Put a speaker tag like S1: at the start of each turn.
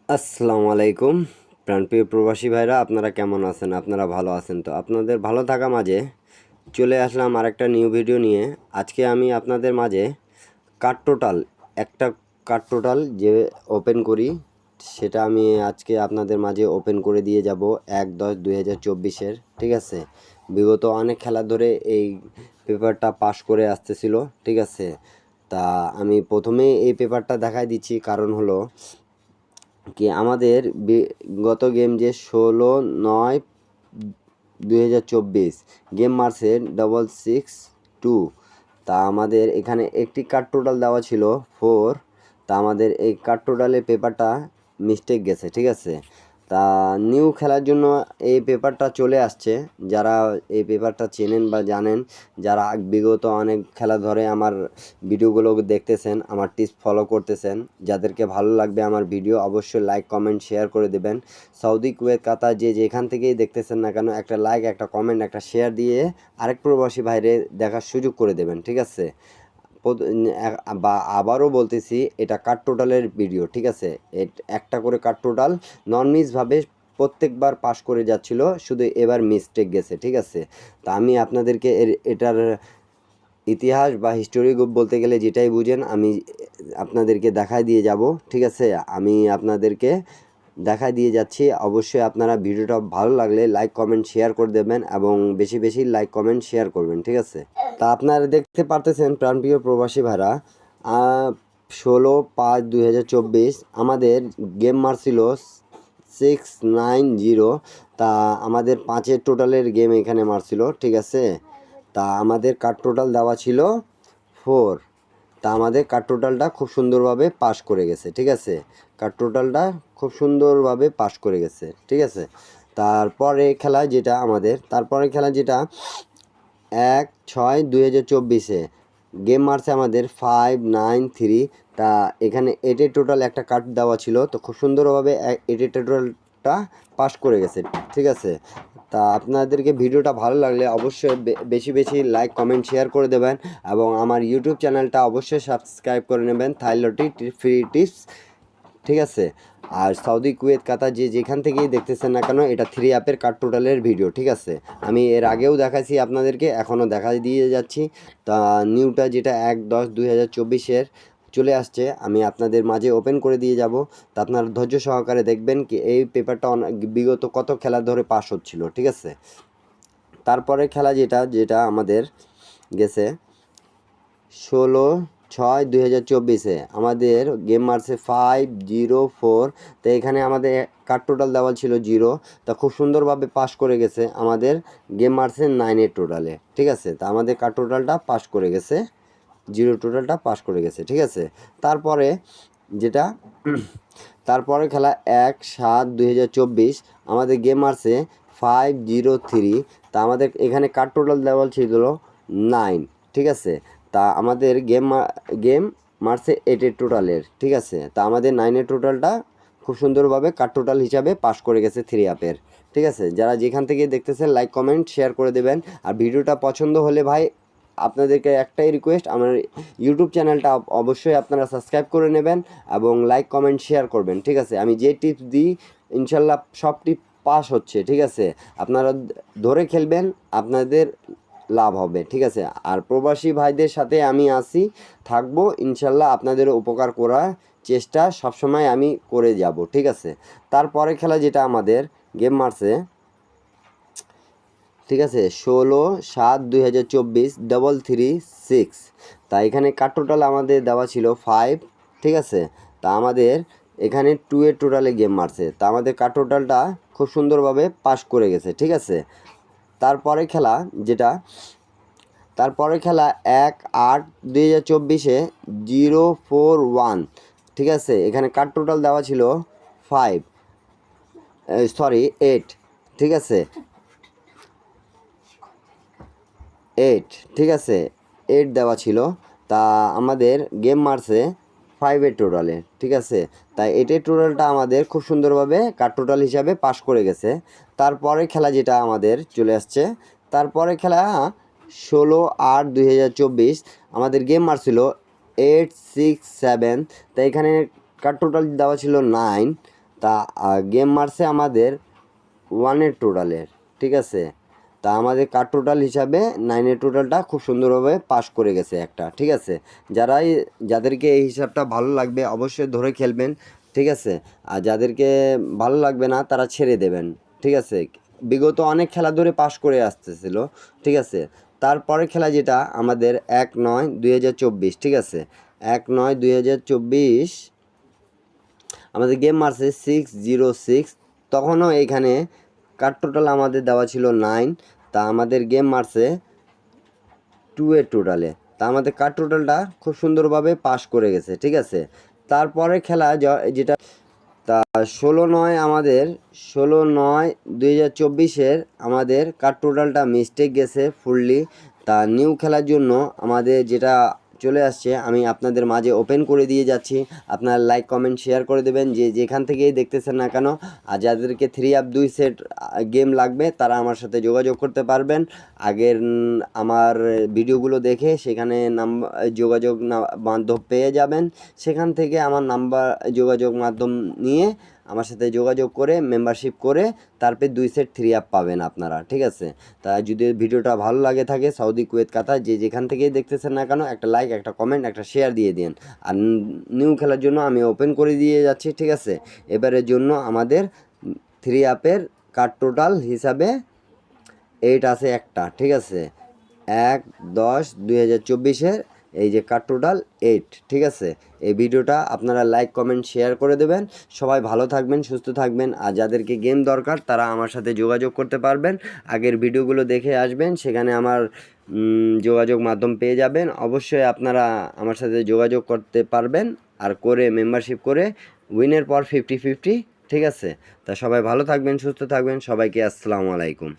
S1: আসসালামু আলাইকুম প্রাণপ্রিয় প্রবাসী ভাইরা, আপনারা কেমন আছেন? আপনারা ভালো আছেন তো? আপনাদের ভালো থাকা মাঝে চলে আসলাম আরেকটা নিউ ভিডিও নিয়ে। আজকে আমি আপনাদের মাঝে কার্ড টোটাল একটা কার্ড টোটাল যে ওপেন করি সেটা আমি আজকে আপনাদের মাঝে ওপেন করে দিয়ে যাব ১/১০/২০২৪-এর। ঠিক আছে, বিগত অনেক খেলা ধরে এই পেপারটা পাস করে আসতেছিল। ঠিক আছে, তা আমি প্রথমে এই পেপারটা দেখাই দিচ্ছি, কারণ হলো কি আমাদের গত গেম যে ১৬/৯/২০২৪ গেম মারছে 662। তা আমাদের এখানে একটি কার্ড টোটাল দেওয়া ছিল 4। তা আমাদের এই কার্ড টোটালের পেপারটা মিস্টেক গেছে। ঠিক আছে, তা নিউ খেলার জন্য এই পেপারটা চলে আসছে। যারা এই পেপারটা চেনেন বা জানেন, যারা বিগত অনেক খেলা ধরে আমার ভিডিওগুলো দেখতেছেন, আমার টিপস ফলো করতেছেন, যাদেরকে ভালো লাগবে আমার ভিডিও অবশ্যই লাইক কমেন্ট শেয়ার করে দেবেন। সৌদি, কুয়েত, কাতার যে যেখান থেকেই দেখতেছেন না কেন, একটা লাইক, একটা কমেন্ট, একটা শেয়ার দিয়ে আরেক প্রবাসী ভাইরে দেখার সুযোগ করে দেবেন। ঠিক আছে, বা আবারও বলতেছি, এটা কার্ড টোটালের ভিডিও। ঠিক আছে, একটা করে কার্ড টোটাল নন মিসভাবে প্রত্যেকবার পাস করে যাচ্ছিল, শুধু এবার মিস্টেক গেছে। ঠিক আছে, তা আমি আপনাদেরকে এটার ইতিহাস বা হিস্টোরি বলতে গেলে যেটাই বুঝেন আমি আপনাদেরকে দেখায় দিয়ে যাব। ঠিক আছে, আমি আপনাদেরকে দেখায় দিয়ে যাচ্ছি। অবশ্যই আপনারা ভিডিওটা ভালো লাগলে লাইক কমেন্ট শেয়ার করে দেবেন এবং বেশি বেশি লাইক কমেন্ট শেয়ার করবেন। ঠিক আছে, তা আপনারা দেখতে পারতেছেন প্রাণপ্রিয় প্রবাসী ভাড়া, ১৬/৫/২০২৪ আমাদের গেম মারছিল 690। তা আমাদের 5-এর টোটালের গেম এখানে মারছিল। ঠিক আছে, তা আমাদের কার্ড টোটাল দেওয়া ছিল 4। তা আমাদের কার্ড টোটালটা খুব সুন্দরভাবে পাস করে গেছে। ঠিক আছে, কার্ড টোটালটা খুব সুন্দরভাবে পাস করে গেছে। ঠিক আছে, তারপরে খেলা যেটা ১/৬/২০২৪-এ গেম মারছে আমাদের 593। তা এখানে 8-এর টোটাল একটা কার্ড দেওয়া ছিল, তো খুব সুন্দরভাবে 8-এর টোটালটা পাস করে গেছে। ঠিক আছে, তা আপনাদেরকে ভিডিওটা ভালো লাগলে অবশ্যই বেশি বেশি লাইক কমেন্ট শেয়ার করে দেবেন এবং আমার ইউটিউব চ্যানেলটা অবশ্যই সাবস্ক্রাইব করে নেবেন, থাইলটি ফ্রি টিপস। ঠিক আছে, আর সৌদি, কুয়েত, কাতার যে যেখান থেকেই দেখতেছেন না কেন, এটা 3 অ্যাপের কার্ড টোটালের ভিডিও। ঠিক আছে, আমি এর আগেও দেখাইছি আপনাদেরকে, এখনও দেখা দিয়ে যাচ্ছি। তা নিউটা যেটা ১/১০/২০২৪-এর চলে আসছে, আমি আপনাদের মাঝে ওপেন করে দিয়ে যাব। তা আপনারা ধৈর্য সহকারে দেখবেন কি এই পেপারটা বিগত কত খেলা ধরে পাস হচ্ছিল। ঠিক আছে, তারপরে খেলা যেটা যেটা আমাদের গেছে ১৬/৬/২০২৪-এ আমাদের গেম মারছে 504। তো এখানে আমাদের কার্ড টোটাল দেওয়া ছিল 0। তা খুব সুন্দরভাবে পাস করে গেছে, আমাদের গেম মারছে 9-এর টোটালে। ঠিক আছে, তা আমাদের কার্ড টোটালটা পাস করে গেছে, 0 টোটালটা পাস করে গেছে। ঠিক আছে, তারপরে যেটা তারপরে খেলা ১/৭/২০২৪ আমাদের গেম মারছে 503। তা আমাদের এখানে কার্ড টোটাল দেওয়া ছিল 9। ঠিক আছে, তা আমাদের গেম মারছে 8-এর টোটালের। ঠিক আছে, তা আমাদের 9-এর টোটালটা খুব সুন্দরভাবে কার্ড টোটাল হিসাবে পাস করে গেছে 3 অ্যাপের। ঠিক আছে, যারা যেখান থেকে দেখতেছেন লাইক কমেন্ট শেয়ার করে দেবেন। আর ভিডিওটা পছন্দ হলে ভাই আপনাদেরকে একটাই রিকোয়েস্ট, আমার ইউটিউব চ্যানেলটা অবশ্যই আপনারা সাবস্ক্রাইব করে নেবেন এবং লাইক কমেন্ট শেয়ার করবেন। ঠিক আছে, আমি যে টিপস দিই ইনশাল্লাহ সব টিপ পাস হচ্ছে। ঠিক আছে, আপনারা ধরে খেলবেন, আপনাদের লাভ হবে। ঠিক আছে, আর প্রবাসী ভাইদের সাথে আমি আসি, থাকবো ইনশাল্লাহ, আপনাদের উপকার করার চেষ্টা সবসময় আমি করে যাব। ঠিক আছে, তারপরে খেলা যেটা আমাদের গেম মারছে, ঠিক আছে, ১৬/৭/২০২৪ 336। তা এখানে কার টোটাল আমাদের দেওয়া ছিল 5। ঠিক আছে, তা আমাদের এখানে 2-এর টোটালে গেম মারছে, তা আমাদের কার টোটালটা খুব সুন্দরভাবে পাস করে গেছে। ঠিক আছে, তারপরে খেলা যেটা তারপরে খেলা ১/৮/২০২৪-এ 041। ঠিক আছে, এখানে কার টোটাল দেওয়া ছিল 5, সরি 8। ঠিক আছে, 8। ঠিক আছে, 8 দেওয়া ছিল। তা আমাদের গেম মারছে 5-এর টোটালে। ঠিক আছে, তাই 8-এর টোটালটা আমাদের খুব সুন্দরভাবে কার টোটাল হিসাবে পাস করে গেছে। তারপরে খেলা যেটা আমাদের চলে আসছে, তারপরে খেলা ১৬/৮/২০২৪ আমাদের গেম মারছিল 867। তাই এখানে কার টোটাল দেওয়া ছিল 9। তা গেম মারছে আমাদের 1-এর টোটালের, ঠিক আছে। তা আমাদের কার টোটাল হিসাবে 9-এর টোটালটা খুব সুন্দরভাবে পাস করে গেছে একটা, ঠিক আছে। যাদেরকে এই হিসাবটা ভালো লাগবে অবশ্যই ধরে খেলবেন, ঠিক আছে। আর যাদেরকে ভালো লাগবে না তারা ছেড়ে দেবেন, ঠিক আছে। বিগত অনেক খেলা ধরে পাস করে আসতেছিল, ঠিক আছে। তারপরে খেলা যেটা আমাদের 1-9-2024, ঠিক আছে। 1-9-2024 আমাদের গেম মারছে 606। তখনও এইখানে কার টোটাল আমাদের দেওয়া ছিল 9। তা আমাদের গেম মারছে 2-এর টোটালে। তা আমাদের কার টোটালটা খুব সুন্দরভাবে পাস করে গেছে, ঠিক আছে। তারপরে খেলা যেটা তা 16-9 2024 আমাদের কার টোটালটা মিস্টেক গেছে ফুললি। তা নিউ খেলার জন্য আমাদের যেটা চলে আসছে আমি আপনাদের মাঝে ওপেন করে দিয়ে যাচ্ছি। আপনারা লাইক কমেন্ট শেয়ার করে দেবেন যেখান থেকেই দেখতেছেন না কেন। আর যাদেরকে 3 আপ 2 সেট গেম লাগবে তারা আমার সাথে যোগাযোগ করতে পারবেন। আগের আমার ভিডিওগুলো দেখে সেখানে যোগাযোগ মাধ্যম পেয়ে যাবেন। সেখান থেকে আমার যোগাযোগ মাধ্যম নিয়ে আমার সাথে যোগাযোগ করে মেম্বারশিপ করে তারপরে 2 সেট 3 আপ পাবেন আপনারা, ঠিক আছে। তা যদি ভিডিওটা ভালো লাগে থাকে সৌদি কুয়েত কাতার যেখান থেকেই দেখতেছেন না কেন একটা লাইক একটা কমেন্ট একটা শেয়ার দিয়ে দিন। আর নিউ খেলার জন্য আমি ওপেন করে দিয়ে যাচ্ছি, ঠিক আছে। এবারের জন্য আমাদের 3 আপের কার টোটাল হিসাবে 8 আছে একটা, ঠিক আছে। 1-10-2024 এই যে কার টোটাল 8, ঠিক আছে। এই ভিডিওটা আপনারা লাইক কমেন্ট শেয়ার করে দেবেন। সবাই ভালো থাকবেন সুস্থ থাকবেন। আর যাদেরকে গেম দরকার তারা আমার সাথে যোগাযোগ করতে পারবেন। আগের ভিডিওগুলো দেখে আসবেন, সেখানে আমার যোগাযোগ মাধ্যম পেয়ে যাবেন। অবশ্যই আপনারা আমার সাথে যোগাযোগ করতে পারবেন আর করে মেম্বারশিপ করে উইনের পর 50-50, ঠিক আছে। তা সবাই ভালো থাকবেন সুস্থ থাকবেন। সবাইকে আসসালামু আলাইকুম।